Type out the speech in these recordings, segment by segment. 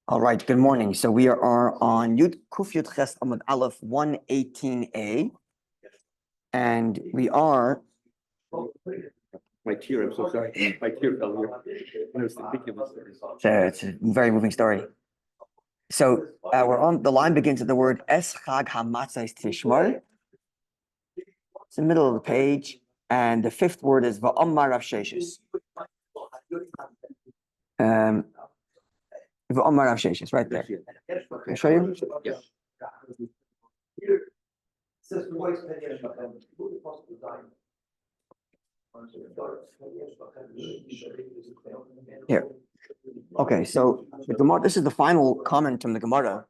All right, good morning. So we are on Yud Kuf Yud Ches Amud Aleph 118a, and we are. My tear, I'm so sorry. My tear fell here. I was thinking of this. It's a very moving story. So we're on, the line begins with the word Es Chag HaMatzos Tishmor. It's in the middle of the page, and the fifth word is Va'omar Rav Sheshes. Va'omar Rav Sheshes, right there. Can I show you? Yes. Here. Okay, so the Gemara, this is the final comment from the Gemara.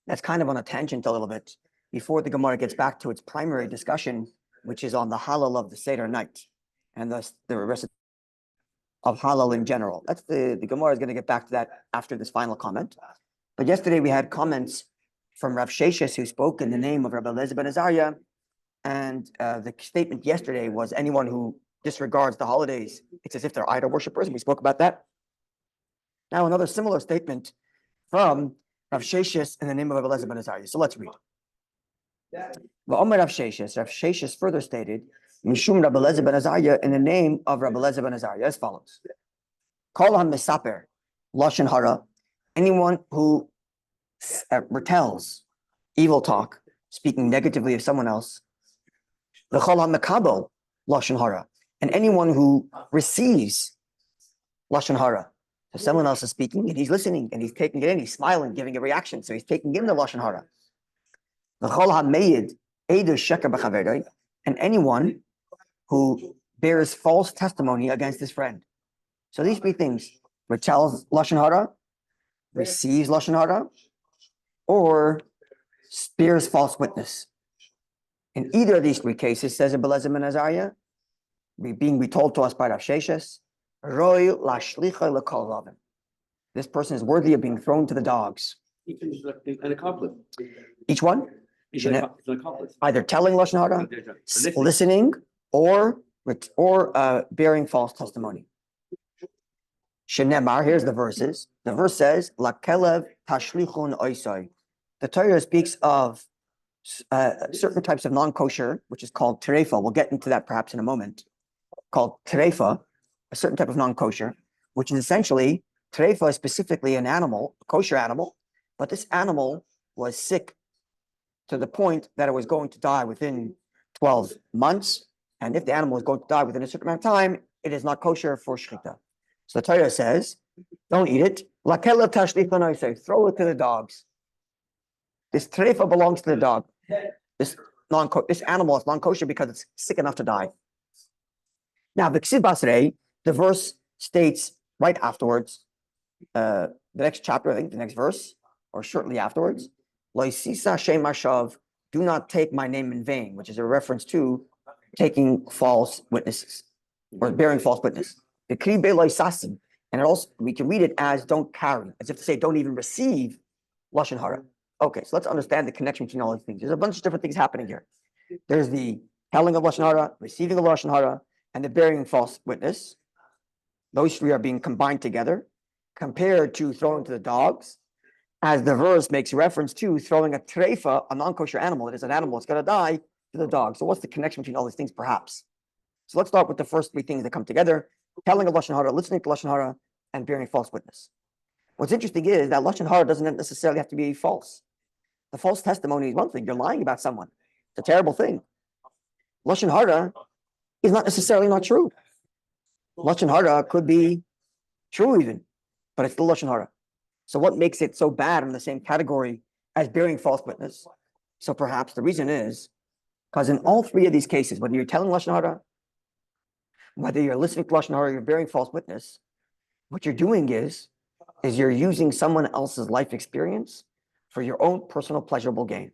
That's kind of on a tangent a little bit before the Gemara gets back to its primary discussion, which is on the halal of the Seder night and thus the rest of halal in general. That's the Gemara is going to get back to that after this final comment. But yesterday we had comments from Rav Sheshes, who spoke in the name of Rabbi Levi ben Azariah, and the statement yesterday was anyone who disregards the holidays, it's as if they're idol worshippers, and we spoke about that. Now another similar statement from Rav Sheshes in the name of Rabbi Levi ben Azariah. So let's read. Va'omer Rav Sheshes further stated, Mishum Rabbi Levi ben Azariah, in the name of Rabbi Levi ben Azariah, as follows: Kol ha-mesaper lashon hara, anyone who retells evil talk, speaking negatively of someone else. V'chol ha-mekabel lashon hara, and anyone who receives lashon hara. So someone else is speaking and he's listening and he's taking it in, he's smiling, giving a reaction. So he's taking in the lashon hara. V'chol ha-meyid eidu sheker b'chaveroi, and anyone who bears false testimony against his friend. So these three things: retells lashon hara, receives lashon hara, or bears false witness. In either of these three cases, says Rabbi Levi ben Azariah, being retold to us by Rav Sheshes, Roi lashlicha lekol ravim. This person is worthy of being thrown to the dogs. An accomplice. Each one? He's an accomplice. Either telling lashon hara, listening, or bearing false testimony. Shenemar, here's the verses. The verse says, "Lakelev tashlichun oisai." The Torah speaks of certain types of non-kosher, which is called terefa. We'll get into that perhaps in a moment. Called terefa, a certain type of non-kosher, which is essentially terefa is specifically an animal, a kosher animal, but this animal was sick to the point that it was going to die within 12 months. And if the animal is going to die within a certain amount of time, it is not kosher for shechita. So the Torah says, don't eat it. Lakelev tashlichun oisai, throw it to the dogs. This terefa belongs to the dog. This animal is non-kosher because it's sick enough to die. Now, the verse states right afterwards, the next chapter, I think the next verse, or shortly afterwards, Loisisa Shem Hashav, do not take my name in vain, which is a reference to taking false witnesses or bearing false witness. The Kribe Loisasim, and it also we can read it as don't carry, as if to say don't even receive lashon hara. Okay, so let's understand the connection between all these things. There's a bunch of different things happening here. There's the telling of lashon hara, receiving of lashon hara, and the bearing false witness. Those three are being combined together, compared to throwing to the dogs, as the verse makes reference to throwing a trefa, a non-kosher animal. It is an animal, it's going to die, to the dog. So what's the connection between all these things, perhaps? So let's start with the first three things that come together: telling of lashon hara, listening to lashon hara, and bearing false witness. What's interesting is that lashon hara doesn't necessarily have to be false. The false testimony is one thing. You're lying about someone. It's a terrible thing. Lashon hara is not necessarily not true. Lashon hara could be true even, but it's still lashon hara. So what makes it so bad in the same category as bearing false witness? So perhaps the reason is because in all three of these cases, whether you're telling lashon hara, whether you're listening to lashon hara, you're bearing false witness, what you're doing is you're using someone else's life experience for your own personal pleasurable gain.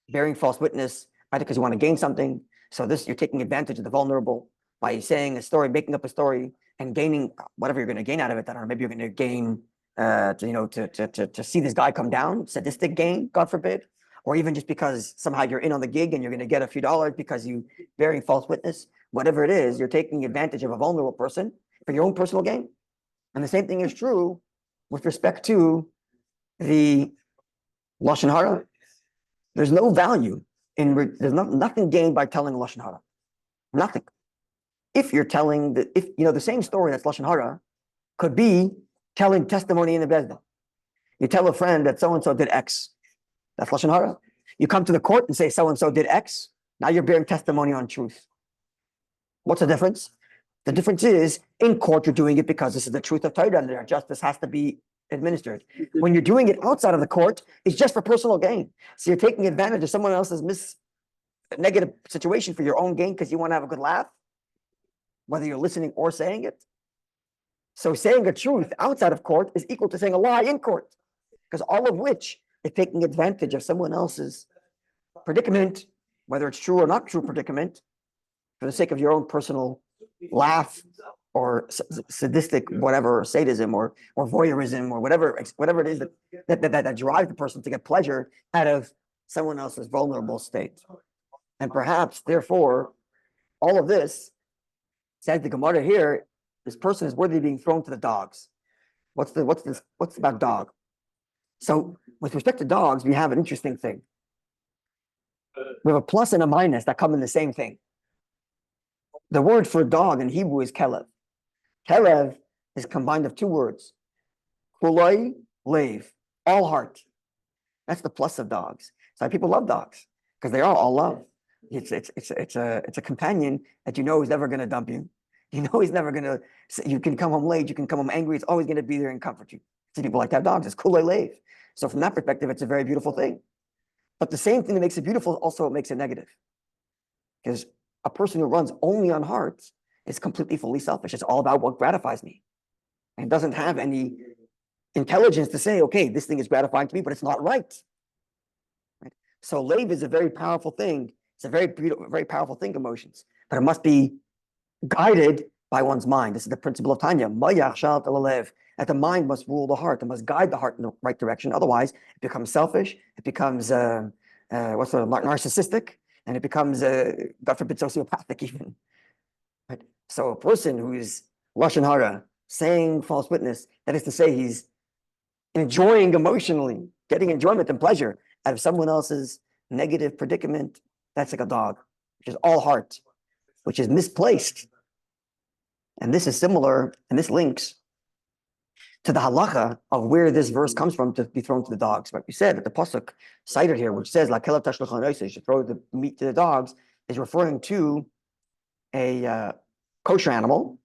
Bearing false witness, either because you want to gain something, so this you're taking advantage of the vulnerable by saying a story, making up a story, and gaining whatever you're going to gain out of it. I don't know, maybe you're going to gain, to see this guy come down, sadistic gain, God forbid, or even just because somehow you're in on the gig and you're going to get a few dollars because you bearing false witness. Whatever it is, you're taking advantage of a vulnerable person for your own personal gain. And the same thing is true with respect to the Lashon Hara, there's no value there's nothing gained by telling Lashon Hara. Nothing. If you're telling the same story that's Lashon Hara could be telling testimony in the Bezdin. You tell a friend that so-and-so did X. That's Lashon Hara. You come to the court and say so-and-so did X. Now you're bearing testimony on truth. What's the difference? The difference is in court, you're doing it because this is the truth of Torah and their justice has to be administered. When you're doing it outside of the court, it's just for personal gain. So you're taking advantage of someone else's negative situation for your own gain because you want to have a good laugh, whether you're listening or saying it. So saying a truth outside of court is equal to saying a lie in court, because all of which is taking advantage of someone else's predicament, whether it's true or not true predicament, for the sake of your own personal laugh or sadistic whatever, or sadism or voyeurism or whatever it is that drives the person to get pleasure out of someone else's vulnerable state. And perhaps, therefore, all of this, says the Gemara here, this person is worthy of being thrown to the dogs. What's about dog? So with respect to dogs, we have an interesting thing. We have a plus and a minus that come in the same thing. The word for dog in Hebrew is kelev. Kelev is combined of two words. Kuloi, lev, all heart. That's the plus of dogs. So people love dogs because they are all love. It's a companion that you know is never going to dump you. You know he's never going to. You can come home late. You can come home angry. It's always going to be there and comfort you. See, people like to have dogs. It's kuloi lev. So from that perspective, it's a very beautiful thing. But the same thing that makes it beautiful also makes it negative. Because a person who runs only on heart is completely fully selfish. It's all about what gratifies me. And doesn't have any intelligence to say, okay, this thing is gratifying to me, but it's not right. Right? So lev is a very powerful thing. It's a very beautiful, very powerful thing, emotions. But it must be guided by one's mind. This is the principle of Tanya. That the mind must rule the heart. It must guide the heart in the right direction. Otherwise, it becomes selfish. It becomes narcissistic, and it becomes God forbid, sociopathic even. Right? So a person who is lashon hara, saying false witness, that is to say, he's enjoying emotionally, getting enjoyment and pleasure out of someone else's negative predicament. That's like a dog, which is all heart, which is misplaced. And this is similar, and this links to the halacha of where this verse comes from to be thrown to the dogs. But we said that the pasuk cited here, which says, "La kelav tashluchon oisei," you should throw the meat to the dogs, is referring to a kosher animal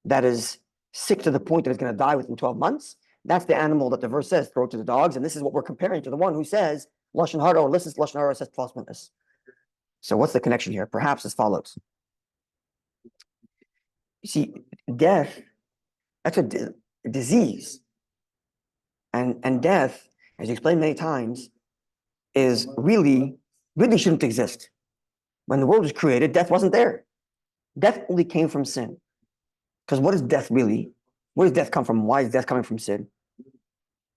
that is sick to the point that it's going to die within 12 months. That's the animal that the verse says, throw to the dogs. And this is what we're comparing to the one who says, lashon hara, or listens to lashon hara, says false witness. So what's the connection here? Perhaps as follows. You see, death, that's a disease. And death, as you explained many times, is really shouldn't exist. When the world was created, death wasn't there. Death only came from sin. Because what is death really? Where does death come from? Why is death coming from sin?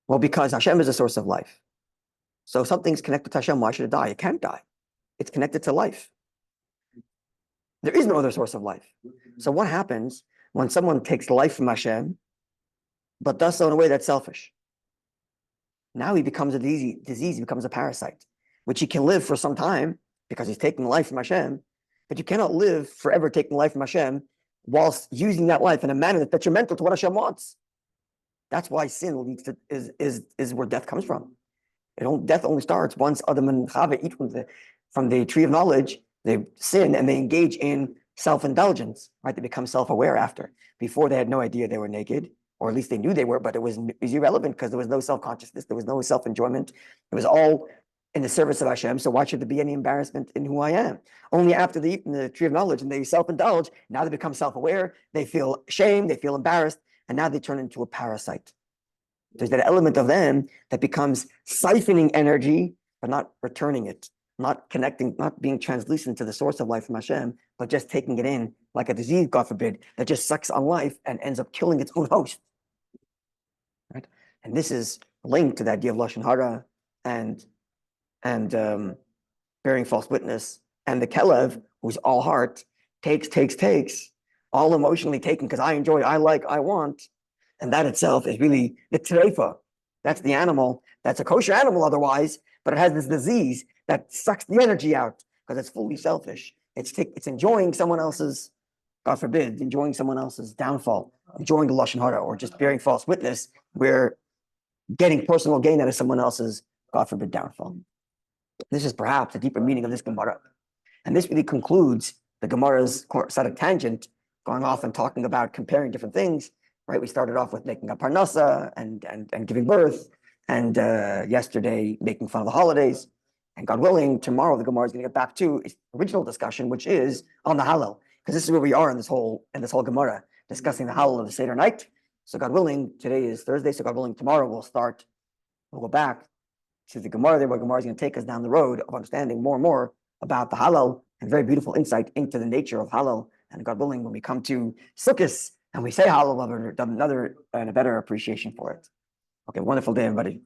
Well, because Hashem is the source of life. So if something's connected to Hashem, why should it die? It can't die. It's connected to life. There is no other source of life. So what happens when someone takes life from Hashem, but does so in a way that's selfish? Now he becomes a disease, he becomes a parasite, which he can live for some time because he's taking life from Hashem, but you cannot live forever taking life from Hashem whilst using that life in a manner that's detrimental to what Hashem wants. That's why sin leads to is where death comes from. Death only starts once Adam and Chava eat from the tree of knowledge. They sin and they engage in self-indulgence, right? They become self-aware after. Before, they had no idea they were naked, or at least they knew they were, but it was irrelevant because there was no self-consciousness, there was no self-enjoyment. It was all in the service of Hashem. So why should there be any embarrassment in who I am? Only after they eat from the tree of knowledge and they self-indulge, now they become self-aware, they feel shame, they feel embarrassed, and now they turn into a parasite. There's that element of them that becomes siphoning energy, but not returning it, not connecting, not being translucent to the source of life from Hashem, but just taking it in like a disease, God forbid, that just sucks on life and ends up killing its own host. Right? And this is linked to the idea of lashon hara and bearing false witness, and the kelev, who's all heart, takes, all emotionally taken because I enjoy, I like, I want, And that itself is really the terefa. That's the animal. That's a kosher animal otherwise, but it has this disease that sucks the energy out because it's fully selfish. It's enjoying someone else's, God forbid, enjoying someone else's downfall, enjoying the lashon hara, or just bearing false witness, where getting personal gain out of someone else's, God forbid, downfall. This is perhaps the deeper meaning of this Gemara. And this really concludes the Gemara's sort of tangent, going off and talking about comparing different things, right? We started off with making a parnasa and giving birth, and yesterday making fun of the holidays. And God willing, tomorrow the Gemara is going to get back to its original discussion, which is on the Hallel, because this is where we are in this whole Gemara, discussing the Hallel of the Seder night. So God willing, today is Thursday, so God willing, tomorrow we'll go back to the Gemara there, where Gemara is going to take us down the road of understanding more and more about the Hallel, and very beautiful insight into the nature of Hallel. And God willing, when we come to Sukkot and we say Hallel, we'll have another and a better appreciation for it. Okay, wonderful day, everybody.